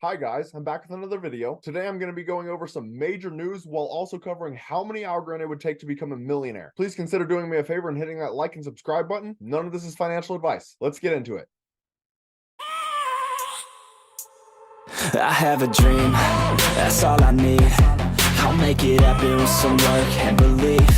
Hi guys, I'm back with another video. Today I'm going to be going over some major news while also covering how many Algorand it would take to become a millionaire. Please consider doing me a favor and hitting that like and subscribe button. None of this is financial advice. Let's get into it. I have a dream, that's all I need. I'll make it happen with some work and belief.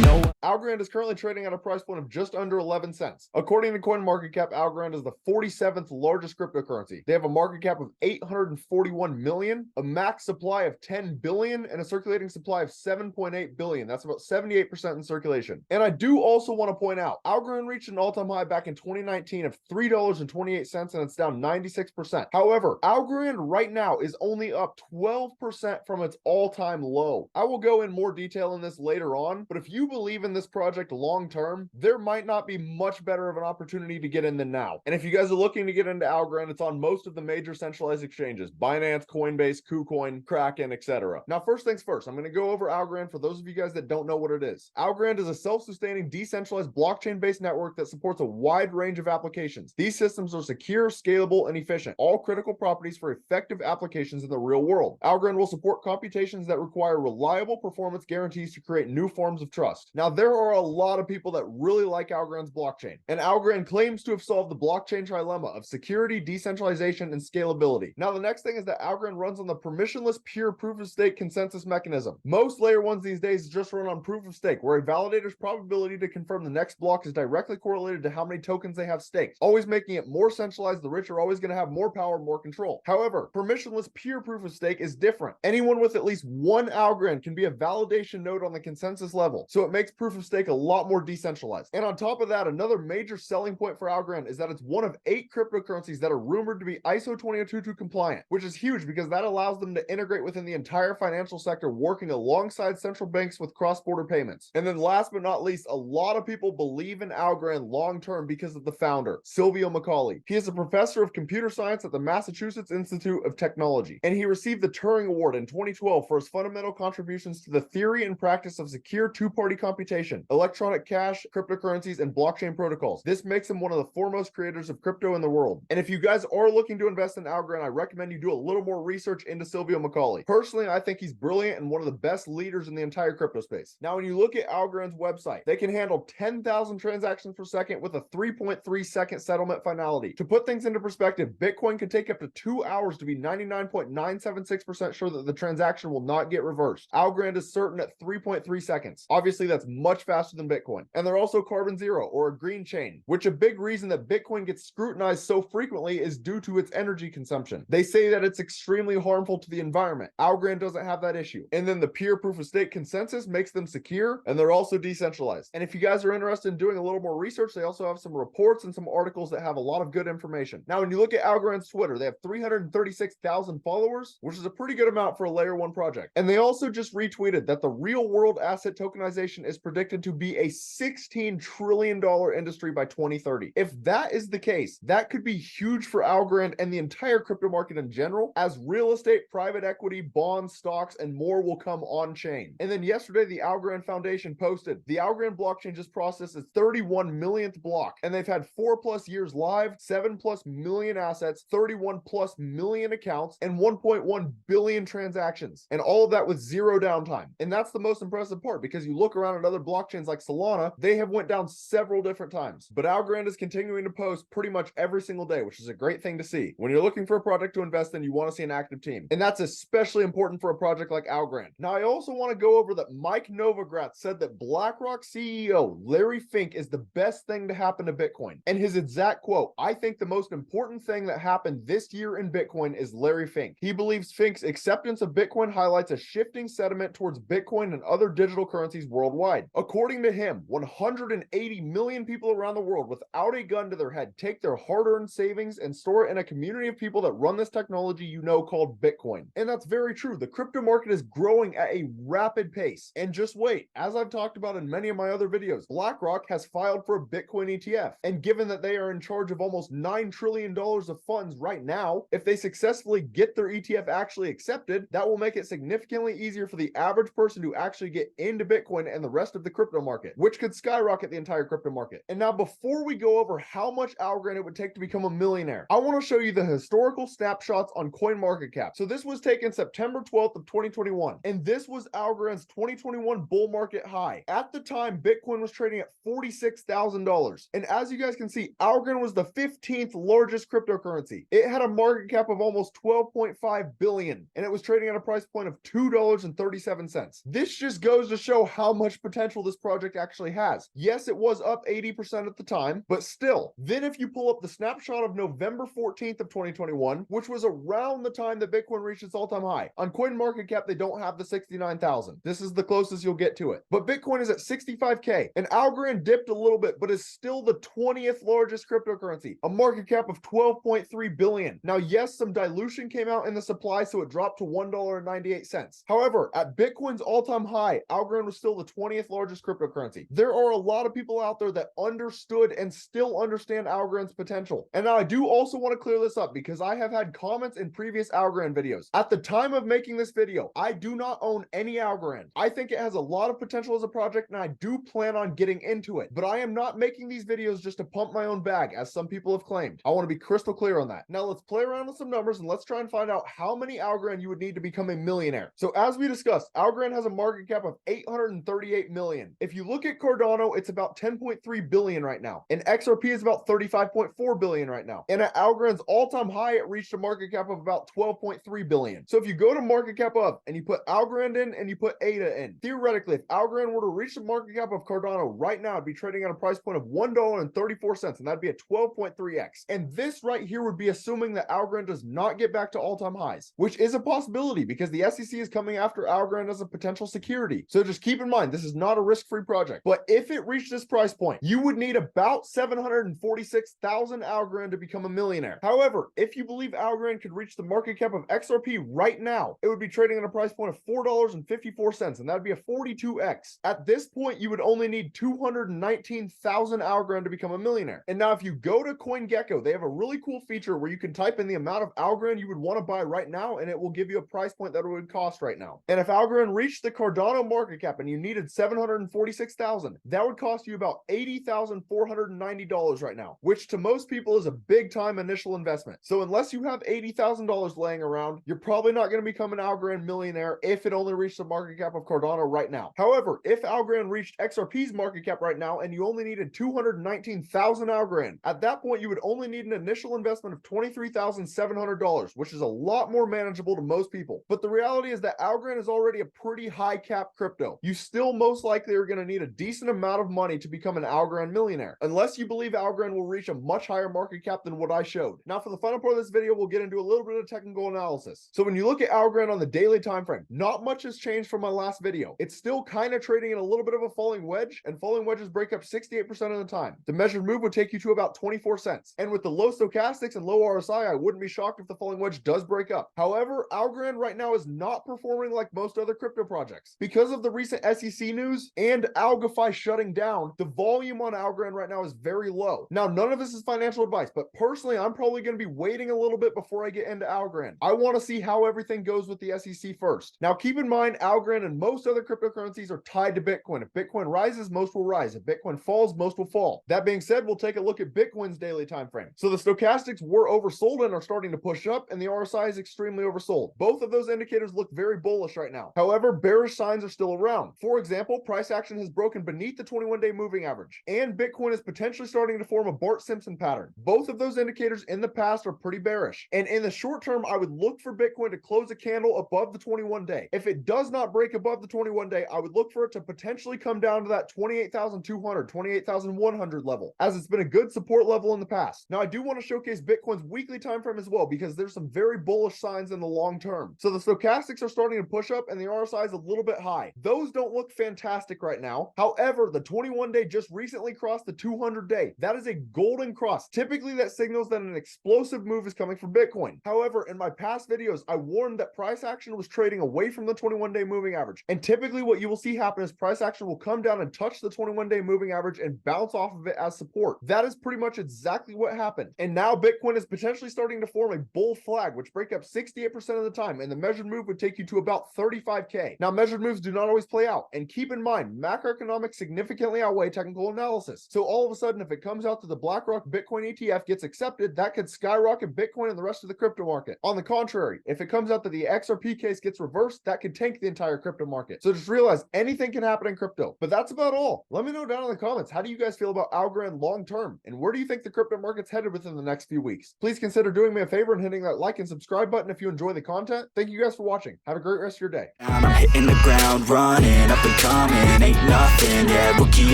No. Algorand is currently trading at a price point of just under 11 cents. According to CoinMarketCap, Algorand is the 47th largest cryptocurrency. They have a market cap of 841 million, a max supply of 10 billion, and a circulating supply of 7.8 billion. That's about 78% in circulation. And I do also want to point out, Algorand reached an all-time high back in 2019 of $3.28, and it's down 96%. However, Algorand right now is only up 12% from its all-time low. I will go in more detail in this later on, but if you believe in this project long term, there might not be much better of an opportunity to get in than now. And if you guys are looking to get into Algorand, it's on most of the major centralized exchanges: Binance, Coinbase, KuCoin, Kraken, etc. Now, first things first, I'm going to go over Algorand for those of you guys that don't know what it is. Algorand is a self-sustaining, decentralized, blockchain-based network that supports a wide range of applications. These systems are secure, scalable, and efficient, all critical properties for effective applications in the real world. Algorand will support computations that require reliable performance guarantees to create new forms of trust. Now, there are a lot of people that really like Algorand's blockchain, and Algorand claims to have solved the blockchain trilemma of security, decentralization, and scalability. Now, the next thing is that Algorand runs on the permissionless pure proof-of-stake consensus mechanism. Most layer ones these days just run on proof of stake, where a validator's probability to confirm the next block is directly correlated to how many tokens they have staked, always making it more centralized. The rich are always going to have more power, more control. However, permissionless pure proof of stake is different. Anyone with at least one Algorand can be a validation node on the consensus level, so it makes proof of stake a lot more decentralized. And on top of that, another major selling point for Algorand is that it's one of 8 cryptocurrencies that are rumored to be ISO 20022 compliant, which is huge because that allows them to integrate within the entire financial sector, working alongside central banks with cross-border payments. And then last but not least, a lot of people believe in Algorand long-term because of the founder, Silvio Micali. He is a professor of computer science at the Massachusetts Institute of Technology, and he received the Turing Award in 2012 for his fundamental contributions to the theory and practice of secure two-party computation, electronic cash, cryptocurrencies, and blockchain protocols. This makes him one of the foremost creators of crypto in the world. And if you guys are looking to invest in Algorand, I recommend you do a little more research into Silvio Micali. Personally, I think he's brilliant and one of the best leaders in the entire crypto space. Now, when you look at Algorand's website, they can handle 10,000 transactions per second with a 3.3 second settlement finality. To put things into perspective, Bitcoin could take up to 2 hours to be 99.976% sure that the transaction will not get reversed. Algorand is certain at 3.3 seconds. Obviously, that's much faster than Bitcoin. And they're also carbon zero, or a green chain, which a big reason that Bitcoin gets scrutinized so frequently is due to its energy consumption. They say that it's extremely harmful to the environment. Algorand doesn't have that issue. And then the pure proof of stake consensus makes them secure, and they're also decentralized. And if you guys are interested in doing a little more research, they also have some reports and some articles that have a lot of good information. Now, when you look at Algorand's Twitter, they have 336,000 followers, which is a pretty good amount for a layer 1 project. And they also just retweeted that the real world asset tokenization is predicted to be a $16 trillion industry by 2030. If that is the case, that could be huge for Algorand and the entire crypto market in general, as real estate, private equity, bonds, stocks, and more will come on chain. And then yesterday, the Algorand Foundation posted, the Algorand blockchain just processed its 31 millionth block, and they've had 4+ years live, 7+ million assets, 31+ million accounts, and 1.1 billion transactions, and all of that with zero downtime. And that's the most impressive part, because you look around at other blockchains like Solana, they have went down several different times. But Algorand is continuing to post pretty much every single day, which is a great thing to see. When you're looking for a project to invest in, you want to see an active team. And that's especially important for a project like Algorand. Now, I also want to go over that Mike Novogratz said that BlackRock CEO Larry Fink is the best thing to happen to Bitcoin. And his exact quote, "I think the most important thing that happened this year in Bitcoin is Larry Fink. He believes Fink's acceptance of Bitcoin highlights a shifting sentiment towards Bitcoin and other digital currencies worldwide." According to him, 180 million people around the world without a gun to their head take their hard-earned savings and store it in a community of people that run this technology you know called Bitcoin. And that's very true. The crypto market is growing at a rapid pace. And just wait, as I've talked about in many of my other videos, BlackRock has filed for a Bitcoin ETF. And given that they are in charge of almost $9 trillion of funds right now, if they successfully get their ETF actually accepted, that will make it significantly easier for the average person to actually get into Bitcoin and the rest of the crypto market, which could skyrocket the entire crypto market. And now before we go over how much Algorand it would take to become a millionaire, I want to show you the historical snapshots on CoinMarketCap. So this was taken September 12th of 2021, and this was Algorand's 2021 bull market high. At the time, Bitcoin was trading at $46,000. And as you guys can see, Algorand was the 15th largest cryptocurrency. It had a market cap of almost 12.5 billion, and it was trading at a price point of $2.37. This just goes to show how much potential this project actually has. Yes, it was up 80% at the time, but still. Then if you pull up the snapshot of November 14th of 2021, which was around the time that Bitcoin reached its all-time high. On CoinMarketCap, they don't have the 69,000. This is the closest you'll get to it. But Bitcoin is at 65K, and Algorand dipped a little bit, but is still the 20th largest cryptocurrency, a market cap of 12.3 billion. Now, yes, some dilution came out in the supply, so it dropped to $1.98. However, at Bitcoin's all-time high, Algorand was still the 20th largest cryptocurrency. There are a lot of people out there that understood and still understand Algorand's potential. And now I do also want to clear this up because I have had comments in previous Algorand videos. At the time of making this video, I do not own any Algorand. I think it has a lot of potential as a project, and I do plan on getting into it. But I am not making these videos just to pump my own bag, as some people have claimed. I want to be crystal clear on that. Now let's play around with some numbers and let's try and find out how many Algorand you would need to become a millionaire. So as we discussed, Algorand has a market cap of 838 million. If you look at Cardano, it's about 10.3 billion right now. And XRP is about 35.4 billion right now. And at Algorand's all-time high, it reached a market cap of about 12.3 billion. So if you go to market cap up and you put Algorand in and you put ADA in, theoretically, if Algorand were to reach the market cap of Cardano right now, it'd be trading at a price point of $1.34, and that'd be a 12.3x. And this right here would be assuming that Algorand does not get back to all-time highs, which is a possibility because the SEC is coming after Algorand as a potential security. So just keep in mind, this is not a risk-free project. But if it reached this price point, you would need about 746,000 Algorand to become a millionaire. However, if you believe Algorand could reach the market cap of XRP right now, it would be trading at a price point of $4.54, and that'd be a 42x. At this point, you would only need 219,000 Algorand to become a millionaire. And now if you go to CoinGecko, they have a really cool feature where you can type in the amount of Algorand you would want to buy right now, and it will give you a price point that it would cost right now. And if Algorand reached the Cardano market cap and you needed 746,000, that would cost you about $80,490 right now, which to most people is a big time initial investment. So unless you have $80,000 laying around, you're probably not going to become an Algorand millionaire if it only reached the market cap of Cardano right now. However, if Algorand reached XRP's market cap right now and you only needed 219,000 Algorand, at that point you would only need an initial investment of $23,700, which is a lot more manageable to most people. But the reality is that Algorand is already a pretty high cap crypto. You still most likely are going to need a decent amount of money to become an Algorand millionaire, unless you believe Algorand will reach a much higher market cap than what I showed. Now for the final part of this video, we'll get into a little bit of technical analysis. So when you look at Algorand on the daily time frame, not much has changed from my last video. It's still kind of trading in a little bit of a falling wedge, and falling wedges break up 68% of the time. The measured move would take you to about 24 cents. And with the low stochastics and low RSI, I wouldn't be shocked if the falling wedge does break up. However, Algorand right now is not performing like most other crypto projects. Because of the recent SEC news and AlgoFi shutting down, the volume on Algorand right now is very low. Now, none of this is financial advice, but personally, I'm probably going to be waiting a little bit before I get into Algorand. I want to see how everything goes with the SEC first. Now, keep in mind, Algorand and most other cryptocurrencies are tied to Bitcoin. If Bitcoin rises, most will rise. If Bitcoin falls, most will fall. That being said, we'll take a look at Bitcoin's daily time frame. So the stochastics were oversold and are starting to push up, and the RSI is extremely oversold. Both of those indicators look very bullish right now. However, bearish signs are still around. For example, price action has broken beneath the 21-day moving average, and Bitcoin is potentially starting to form a Bart-Simpson pattern. Both of those indicators in the past are pretty bearish. And in the short term, I would look for Bitcoin to close a candle above the 21-day. If it does not break above the 21-day, I would look for it to potentially come down to that 28,200, 28,100 level, as it's been a good support level in the past. Now, I do want to showcase Bitcoin's weekly time frame as well, because there's some very bullish signs in the long term. So the stochastics are starting to push up, and the RSI is a little bit high. Those don't look fantastic right now. However, the 21-day just recently crossed the 200-day. That is a golden cross. Typically, that signals that an explosive move is coming from Bitcoin. However, in my past videos, I warned that price action was trading away from the 21-day moving average. And typically what you will see happen is price action will come down and touch the 21-day moving average and bounce off of it as support. That is pretty much exactly what happened. And now Bitcoin is potentially starting to form a bull flag, which break up 68% of the time, and the measured move would take you to about 35K. Now, measured moves do not always play out, and And keep in mind, macroeconomics significantly outweigh technical analysis. So all of a sudden, if it comes out that the BlackRock Bitcoin ETF gets accepted, that could skyrocket Bitcoin and the rest of the crypto market. On the contrary, if it comes out that the XRP case gets reversed, that could tank the entire crypto market. So just realize anything can happen in crypto. But that's about all. Let me know down in the comments, how do you guys feel about Algorand long term? And where do you think the crypto market's headed within the next few weeks? Please consider doing me a favor and hitting that like and subscribe button if you enjoy the content. Thank you guys for watching. Have a great rest of your day. I'm hitting the ground running, up and coming, ain't nothing, yeah, rookie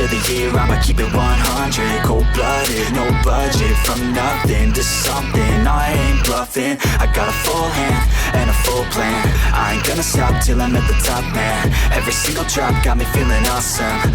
of the year, I'ma keep it 100, cold-blooded, no budget, from nothing to something, I ain't bluffing, I got a full hand, and a full plan, I ain't gonna stop till I'm at the top, man, every single drop got me feeling awesome.